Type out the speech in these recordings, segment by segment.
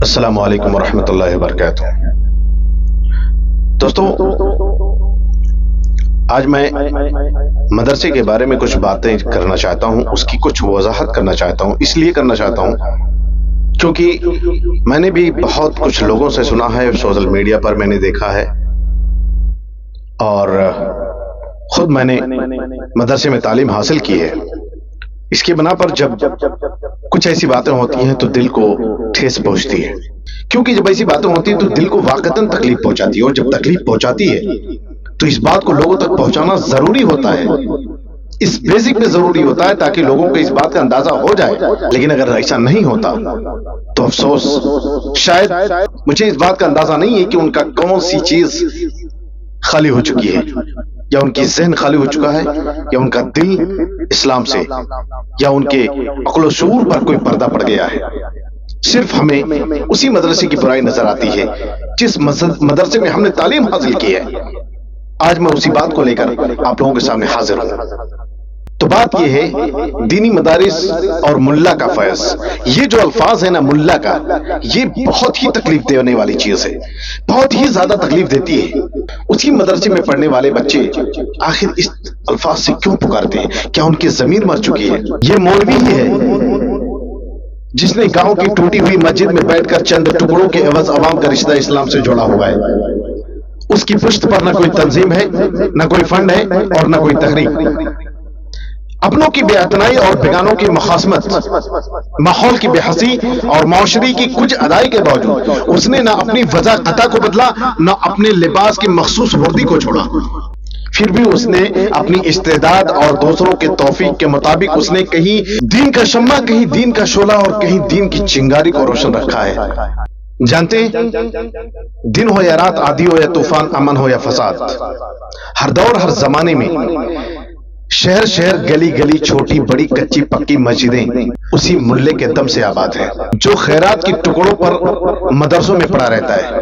السلام علیکم ورحمۃ اللہ وبرکاتہ۔ دوستو، آج میں مدرسے کے بارے میں کچھ باتیں کرنا چاہتا ہوں، اس کی کچھ وضاحت کرنا چاہتا ہوں۔ اس لیے کرنا چاہتا ہوں کیونکہ میں نے بھی بہت کچھ لوگوں سے سنا ہے، سوشل میڈیا پر میں نے دیکھا ہے، اور خود میں نے مدرسے میں تعلیم حاصل کی ہے۔ اس کی بنا پر جب کچھ ایسی باتیں ہوتی ہیں تو دل کو ٹھیس پہنچتی ہے، کیونکہ جب ایسی باتیں ہوتی ہیں تو دل کو واقعتاً تکلیف پہنچاتی ہے، اور جب تکلیف پہنچاتی ہے تو اس بات کو لوگوں تک پہنچانا ضروری ہوتا ہے، اس بیسک پہ ضروری ہوتا ہے تاکہ لوگوں کو اس بات کا اندازہ ہو جائے۔ لیکن اگر ایسا نہیں ہوتا تو افسوس، شاید مجھے اس بات کا اندازہ نہیں ہے کہ ان کا کون سی چیز خالی ہو چکی ہے، یا ان کی ذہن خالی ہو چکا ہے، یا ان کا دل اسلام سے، یا ان کے عقل و شعور پر کوئی پردہ پڑ گیا ہے۔ صرف ہمیں اسی مدرسے کی برائی نظر آتی ہے جس مدرسے میں ہم نے تعلیم حاصل کی ہے۔ آج میں اسی بات کو لے کر آپ لوگوں کے سامنے حاضر ہوں۔ تو بات یہ ہے، دینی مدارس اور ملا کا فیض، یہ جو الفاظ ہے نا، ملا کا، یہ بہت ہی تکلیف دینے والی چیز ہے، بہت ہی زیادہ تکلیف دیتی ہے۔ اسی مدرسے میں پڑھنے والے بچے آخر اس الفاظ سے کیوں پکارتے ہیں؟ کیا ان کی ضمیر مر چکی ہے؟ یہ مولوی ہی ہے جس نے گاؤں کی ٹوٹی ہوئی مسجد میں بیٹھ کر چند ٹکڑوں کے عوض عوام کا رشتہ اسلام سے جوڑا ہوا ہے۔ اس کی پشت پر نہ کوئی تنظیم ہے، نہ کوئی فنڈ ہے، اور نہ کوئی تحریک۔ اپنوں کی بے اعتنائی اور بیگانوں کی مخاصمت، ماحول کی بے حسی اور معاشرے کی کچھ ادائی کے باوجود اس نے نہ اپنی وضع قطع کو بدلا، نہ اپنے لباس کی مخصوص وردی کو چھوڑا۔ پھر بھی اس نے اپنی استعداد اور دوسروں کے توفیق کے مطابق اس نے کہیں دین کا شمع، کہیں دین کا شعلہ، اور کہیں دین کی چنگاری کو روشن رکھا ہے۔ جانتے ہیں، دن ہو یا رات، عادی ہو یا طوفان، امن ہو یا فساد، ہر دور ہر زمانے میں شہر شہر، گلی گلی، چھوٹی بڑی، کچی پکی مسجدیں اسی ملے کے دم سے آباد ہیں، جو خیرات کی ٹکڑوں پر مدرسوں میں پڑا رہتا ہے،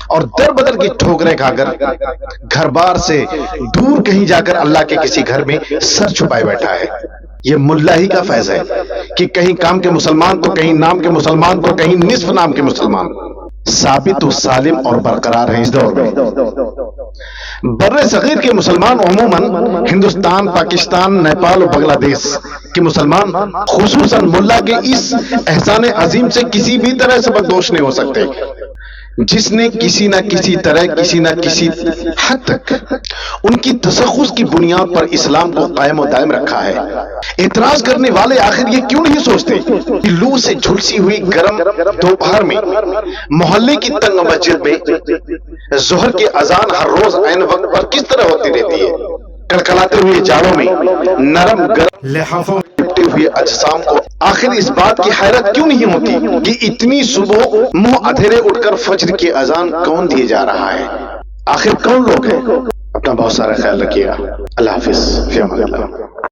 اور در بدر کی ٹھوکریں کھا کر گھر بار سے دور کہیں جا کر اللہ کے کسی گھر میں سر چھپائے بیٹھا ہے۔ یہ ملا ہی کا فیض ہے کہ کہیں کام کے مسلمان تو کہیں نام کے مسلمان تو کہیں نصف نام کے مسلمان ثابت و سالم اور برقرار ہیں۔ اس دور میں بر صغیر کے مسلمان عموماً ہندوستان، پاکستان، نیپال اور بنگلہ دیش کے مسلمان خصوصاً ملا کے اس احسان عظیم سے کسی بھی طرح سبکدوش نہیں ہو سکتے، جس نے کسی نہ کسی طرح، کسی نہ کسی حد تک ان کی تشخص کی بنیاد پر اسلام کو قائم و دائم رکھا ہے۔ اعتراض کرنے والے آخر یہ کیوں نہیں سوچتے کہ لو سے جھلسی ہوئی گرم دوپہر میں محلے کی تنگ مسجد میں ظہر کی اذان ہر روز عین وقت پر کس طرح ہوتی رہتی ہے؟ کڑکڑاتے ہوئے جاڑوں میں نرم گرم لحافوں لپٹے ہوئے اجسام کو آخر اس بات کی حیرت کیوں نہیں ہوتی کہ اتنی صبح منہ ادھیرے اٹھ کر فجر کی اذان کون دیے جا رہا ہے؟ آخر کون لوگ ہیں؟ اپنا بہت سارا خیال رکھیے گا۔ اللہ حافظ، فی امان اللہ۔